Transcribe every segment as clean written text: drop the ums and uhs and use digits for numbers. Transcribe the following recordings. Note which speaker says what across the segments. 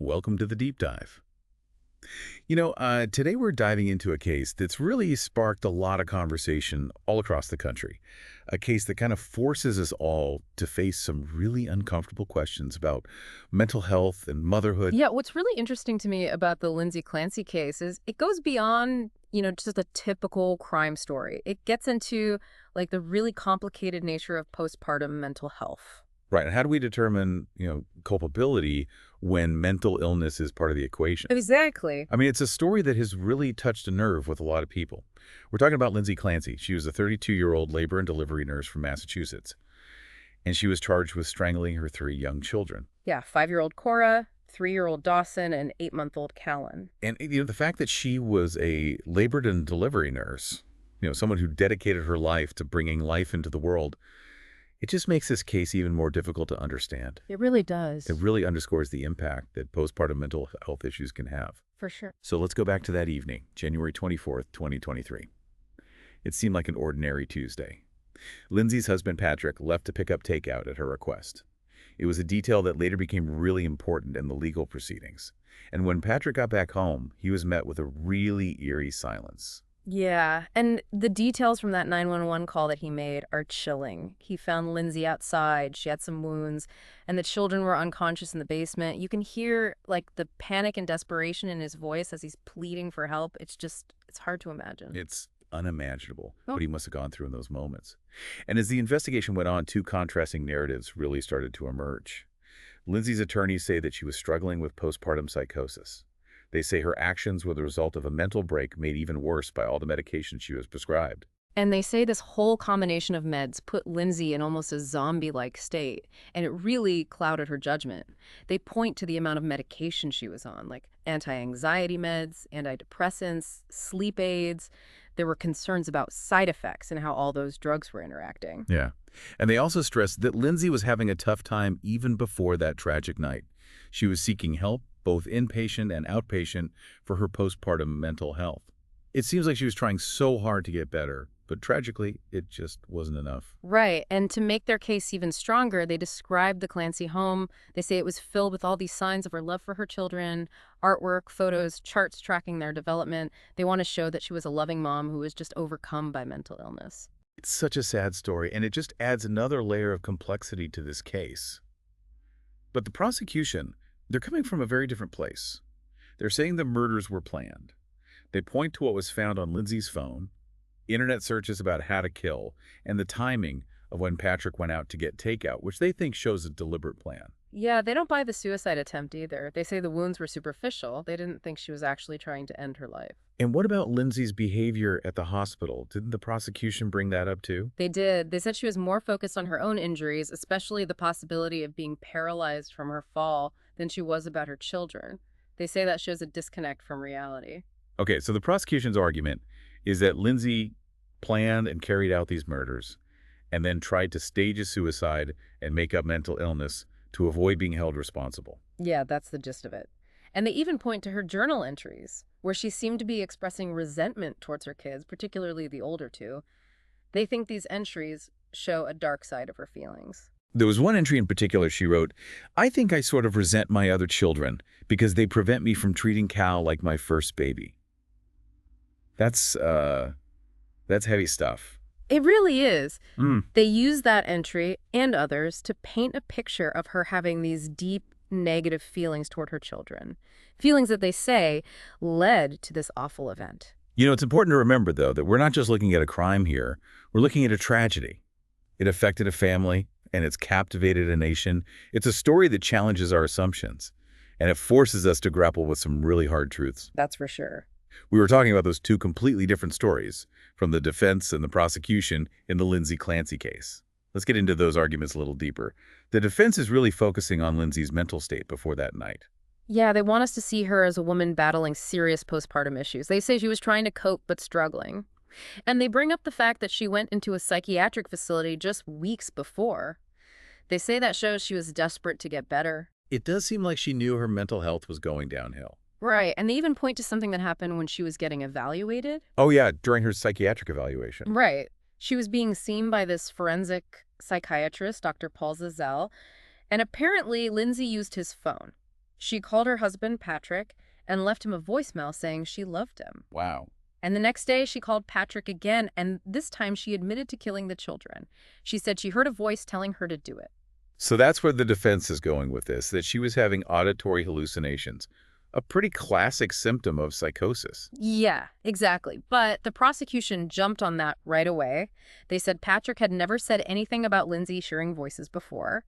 Speaker 1: Welcome to the deep dive. Today we're diving into a case that's really sparked a lot of conversation all across the country. A case that kind of forces us all to face some really uncomfortable questions about mental health and motherhood.
Speaker 2: Yeah, what's really interesting to me about the Lindsay Clancy case is it goes beyond, just a typical crime story. It gets into like the really complicated nature of postpartum mental health.
Speaker 1: Right. And how do we determine, culpability when mental illness is part of the equation?
Speaker 2: Exactly.
Speaker 1: I mean, it's a story that has really touched a nerve with a lot of people. We're talking about Lindsay Clancy. She was a 32-year-old labor and delivery nurse from Massachusetts, and she was charged with strangling her three young children.
Speaker 2: Yeah, 5-year-old Cora, 3-year-old Dawson, and 8-month-old Callan.
Speaker 1: And the fact that she was a labor and delivery nurse, someone who dedicated her life to bringing life into the world, it just makes this case even more difficult to understand.
Speaker 2: It really does.
Speaker 1: It really underscores the impact that postpartum mental health issues can have.
Speaker 2: For sure.
Speaker 1: So let's go back to that evening, January 24th, 2023. It seemed like an ordinary Tuesday. Lindsay's husband, Patrick, left to pick up takeout at her request. It was a detail that later became really important in the legal proceedings. And when Patrick got back home, he was met with a really eerie silence.
Speaker 2: Yeah, and the details from that 911 call that he made are chilling. He found Lindsay outside, she had some wounds, and the children were unconscious in the basement. You can hear, like, the panic and desperation in his voice as he's pleading for help. It's hard to imagine.
Speaker 1: It's unimaginable
Speaker 2: Oh.
Speaker 1: what he must have gone through in those moments. And as the investigation went on, two contrasting narratives really started to emerge. Lindsay's attorneys say that she was struggling with postpartum psychosis. They say her actions were the result of a mental break made even worse by all the medication she was prescribed.
Speaker 2: And they say this whole combination of meds put Lindsay in almost a zombie-like state, and it really clouded her judgment. They point to the amount of medication she was on, like anti-anxiety meds, antidepressants, sleep aids. There were concerns about side effects and how all those drugs were interacting.
Speaker 1: Yeah. And they also stressed that Lindsay was having a tough time even before that tragic night. She was seeking help, both inpatient and outpatient, for her postpartum mental health. It seems like she was trying so hard to get better, but tragically, it just wasn't enough.
Speaker 2: Right, and to make their case even stronger, they described the Clancy home. They say it was filled with all these signs of her love for her children, artwork, photos, charts tracking their development. They want to show that she was a loving mom who was just overcome by mental illness.
Speaker 1: It's such a sad story, and it just adds another layer of complexity to this case. But the prosecution, they're coming from a very different place. They're saying the murders were planned. They point to what was found on Lindsay's phone, internet searches about how to kill, and the timing of when Patrick went out to get takeout, which they think shows a deliberate plan.
Speaker 2: Yeah, they don't buy the suicide attempt either. They say the wounds were superficial. They didn't think she was actually trying to end her life.
Speaker 1: And what about Lindsay's behavior at the hospital? Didn't the prosecution bring that up too?
Speaker 2: They did. They said she was more focused on her own injuries, especially the possibility of being paralyzed from her fall, than she was about her children. They say that shows a disconnect from reality.
Speaker 1: Okay, so the prosecution's argument is that Lindsay planned and carried out these murders and then tried to stage a suicide and make up mental illness to avoid being held responsible.
Speaker 2: Yeah, that's the gist of it. And they even point to her journal entries, where she seemed to be expressing resentment towards her kids, particularly the older two. They think these entries show a dark side of her feelings.
Speaker 1: There was one entry in particular she wrote, "I think I sort of resent my other children because they prevent me from treating Cal like my first baby." That's heavy stuff.
Speaker 2: It really is.
Speaker 1: Mm.
Speaker 2: They use that entry and others to paint a picture of her having these deep negative feelings toward her children. Feelings that they say led to this awful event.
Speaker 1: It's important to remember, though, that we're not just looking at a crime here. We're looking at a tragedy. It affected a family, and it's captivated a nation. It's a story that challenges our assumptions, and it forces us to grapple with some really hard truths.
Speaker 2: That's for sure.
Speaker 1: We were talking about those two completely different stories, from the defense and the prosecution in the Lindsay Clancy case. Let's get into those arguments a little deeper. The defense is really focusing on Lindsay's mental state before that night.
Speaker 2: Yeah, they want us to see her as a woman battling serious postpartum issues. They say she was trying to cope but struggling. And they bring up the fact that she went into a psychiatric facility just weeks before. They say that shows she was desperate to get better.
Speaker 1: It does seem like she knew her mental health was going downhill.
Speaker 2: Right, and they even point to something that happened when she was getting evaluated.
Speaker 1: Oh yeah, during her psychiatric evaluation.
Speaker 2: Right. She was being seen by this forensic psychiatrist, Dr. Paul Zazel, and apparently Lindsay used his phone. She called her husband, Patrick, and left him a voicemail saying she loved him.
Speaker 1: Wow.
Speaker 2: And the next day, she called Patrick again, and this time she admitted to killing the children. She said she heard a voice telling her to do it.
Speaker 1: So that's where the defense is going with this, that she was having auditory hallucinations, a pretty classic symptom of psychosis.
Speaker 2: Yeah, exactly. But the prosecution jumped on that right away. They said Patrick had never said anything about Lindsay hearing voices before.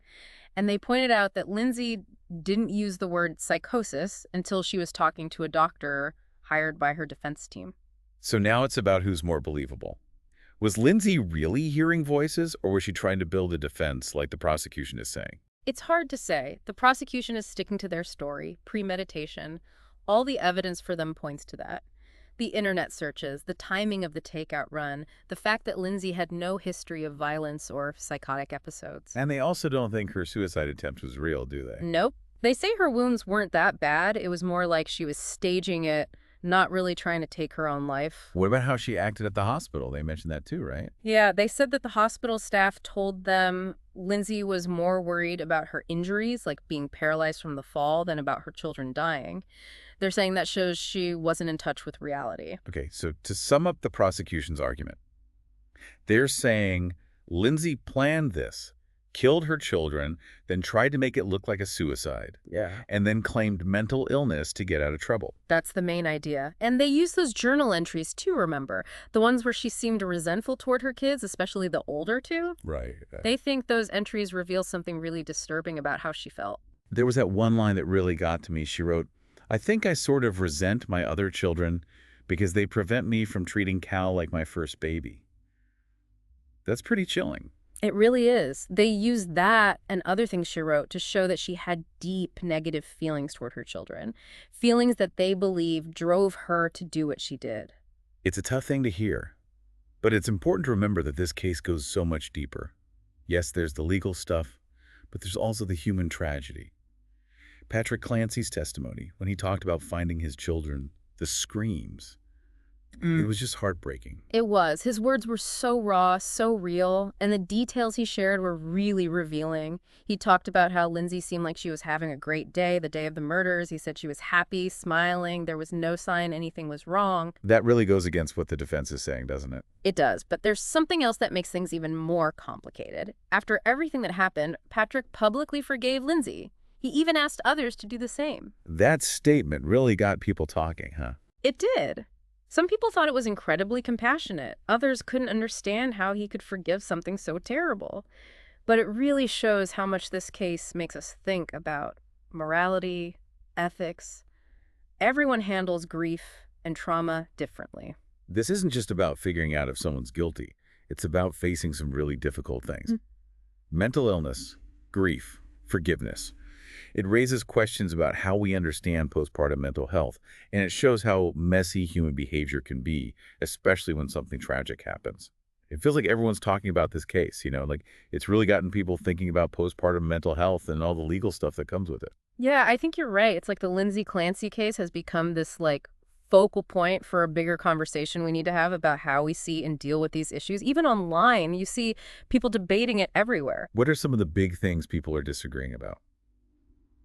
Speaker 2: And they pointed out that Lindsay didn't use the word psychosis until she was talking to a doctor hired by her defense team.
Speaker 1: So now it's about who's more believable. Was Lindsay really hearing voices, or was she trying to build a defense like the prosecution is saying?
Speaker 2: It's hard to say. The prosecution is sticking to their story, premeditation. All the evidence for them points to that. The internet searches, the timing of the takeout run, the fact that Lindsay had no history of violence or psychotic episodes.
Speaker 1: And they also don't think her suicide attempt was real, do they?
Speaker 2: Nope. They say her wounds weren't that bad. It was more like she was staging it, not really trying to take her own life.
Speaker 1: What about how she acted at the hospital? They mentioned that too, right?
Speaker 2: Yeah, they said that the hospital staff told them Lindsay was more worried about her injuries, like being paralyzed from the fall, than about her children dying. They're saying that shows she wasn't in touch with reality.
Speaker 1: Okay, so to sum up the prosecution's argument, they're saying Lindsay planned this, killed her children, then tried to make it look like a suicide.
Speaker 3: Yeah.
Speaker 1: And then claimed mental illness to get out of trouble.
Speaker 2: That's the main idea. And they use those journal entries too, remember? The ones where she seemed resentful toward her kids, especially the older two.
Speaker 1: Right.
Speaker 2: They think those entries reveal something really disturbing about how she felt.
Speaker 1: There was that one line that really got to me. She wrote, "I think I sort of resent my other children because they prevent me from treating Cal like my first baby." That's pretty chilling.
Speaker 2: It really is. They use that and other things she wrote to show that she had deep negative feelings toward her children, feelings that they believe drove her to do what she did.
Speaker 1: It's a tough thing to hear, but it's important to remember that this case goes so much deeper. Yes, there's the legal stuff, but there's also the human tragedy. Patrick Clancy's testimony, when he talked about finding his children, the screams, it was just heartbreaking.
Speaker 2: It was. His words were so raw, so real, and the details he shared were really revealing. He talked about how Lindsay seemed like she was having a great day, the day of the murders. He said she was happy, smiling. There was no sign anything was wrong.
Speaker 1: That really goes against what the defense is saying, doesn't it?
Speaker 2: It does, but there's something else that makes things even more complicated. After everything that happened, Patrick publicly forgave Lindsay. He even asked others to do the same.
Speaker 1: That statement really got people talking, huh?
Speaker 2: It did. Some people thought it was incredibly compassionate. Others couldn't understand how he could forgive something so terrible. But it really shows how much this case makes us think about morality, ethics. Everyone handles grief and trauma differently.
Speaker 1: This isn't just about figuring out if someone's guilty. It's about facing some really difficult things. Mental illness, grief, forgiveness. It raises questions about how we understand postpartum mental health, and it shows how messy human behavior can be, especially when something tragic happens. It feels like everyone's talking about this case, like it's really gotten people thinking about postpartum mental health and all the legal stuff that comes with it.
Speaker 2: Yeah, I think you're right. It's like the Lindsay Clancy case has become this focal point for a bigger conversation we need to have about how we see and deal with these issues. Even online, you see people debating it everywhere.
Speaker 1: What are some of the big things people are disagreeing about?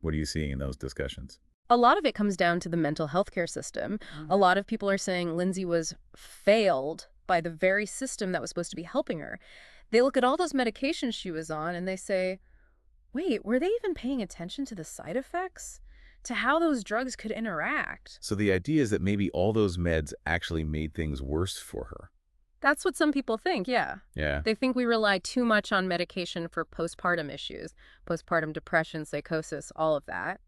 Speaker 1: What are you seeing in those discussions?
Speaker 2: A lot of it comes down to the mental health care system. A lot of people are saying Lindsay was failed by the very system that was supposed to be helping her. They look at all those medications she was on and they say, wait, were they even paying attention to the side effects? To how those drugs could interact?
Speaker 1: So the idea is that maybe all those meds actually made things worse for her.
Speaker 2: That's what some people think, yeah.
Speaker 1: Yeah.
Speaker 2: They think we rely too much on medication for postpartum issues, postpartum depression, psychosis, all of that.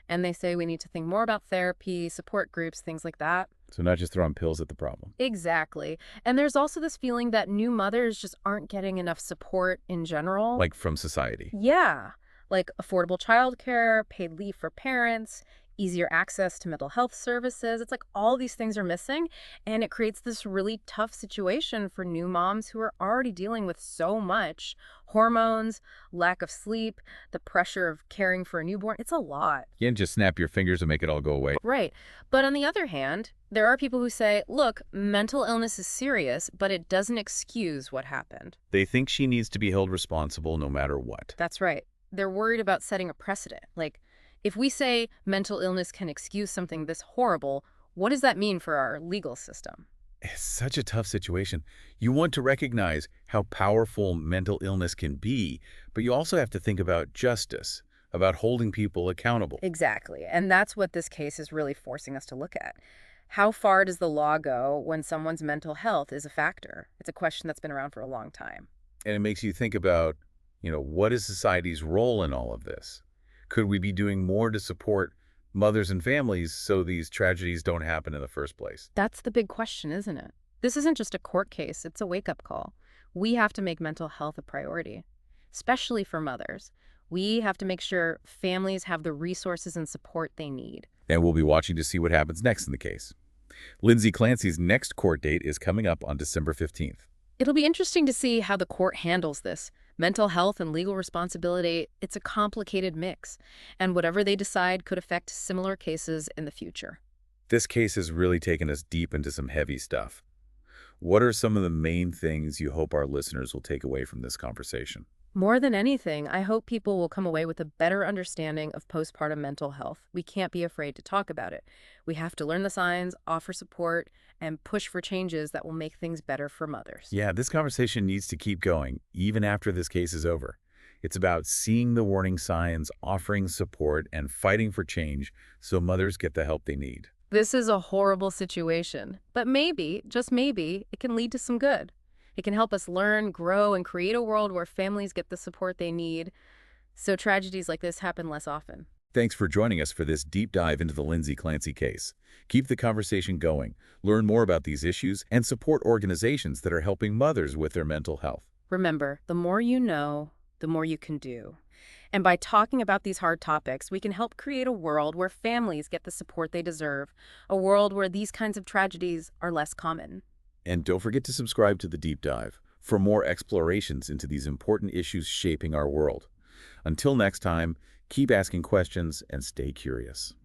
Speaker 2: And they say we need to think more about therapy, support groups, things like that.
Speaker 1: So not just throwing pills at the problem.
Speaker 2: Exactly. And there's also this feeling that new mothers just aren't getting enough support in general.
Speaker 1: Like from society.
Speaker 2: Yeah. Like affordable childcare, paid leave for parents, easier access to mental health services. It's like all these things are missing, and it creates this really tough situation for new moms who are already dealing with so much. Hormones, lack of sleep, the pressure of caring for a newborn. It's a lot.
Speaker 1: You can't just snap your fingers and make it all go away.
Speaker 2: Right. But on the other hand, there are people who say, look, mental illness is serious, but it doesn't excuse what happened.
Speaker 1: They think she needs to be held responsible no matter what.
Speaker 2: That's right. They're worried about setting a precedent. Like, If we say mental illness can excuse something this horrible, what does that mean for our legal system?
Speaker 1: It's such a tough situation. You want to recognize how powerful mental illness can be, but you also have to think about justice, about holding people accountable.
Speaker 2: Exactly. And that's what this case is really forcing us to look at. How far does the law go when someone's mental health is a factor? It's a question that's been around for a long time.
Speaker 1: And it makes you think about, what is society's role in all of this? Could we be doing more to support mothers and families so these tragedies don't happen in the first place?
Speaker 2: That's the big question, isn't it? This isn't just a court case, it's a wake-up call. We have to make mental health a priority, especially for mothers. We have to make sure families have the resources and support they need.
Speaker 1: And we'll be watching to see what happens next in the case. Lindsay Clancy's next court date is coming up on December 15th.
Speaker 2: It'll be interesting to see how the court handles this. Mental health and legal responsibility, it's a complicated mix, and whatever they decide could affect similar cases in the future.
Speaker 1: This case has really taken us deep into some heavy stuff. What are some of the main things you hope our listeners will take away from this conversation?
Speaker 2: More than anything, I hope people will come away with a better understanding of postpartum mental health. We can't be afraid to talk about it. We have to learn the signs, offer support, and push for changes that will make things better for mothers.
Speaker 1: Yeah, this conversation needs to keep going, even after this case is over. It's about seeing the warning signs, offering support, and fighting for change so mothers get the help they need.
Speaker 2: This is a horrible situation, but maybe, just maybe, it can lead to some good. It can help us learn, grow, and create a world where families get the support they need so tragedies like this happen less often.
Speaker 1: Thanks for joining us for this deep dive into the Lindsay Clancy case. Keep the conversation going, learn more about these issues, and support organizations that are helping mothers with their mental health.
Speaker 2: Remember, the more you know, the more you can do. And by talking about these hard topics, we can help create a world where families get the support they deserve, a world where these kinds of tragedies are less common.
Speaker 1: And don't forget to subscribe to The Deep Dive for more explorations into these important issues shaping our world. Until next time, keep asking questions and stay curious.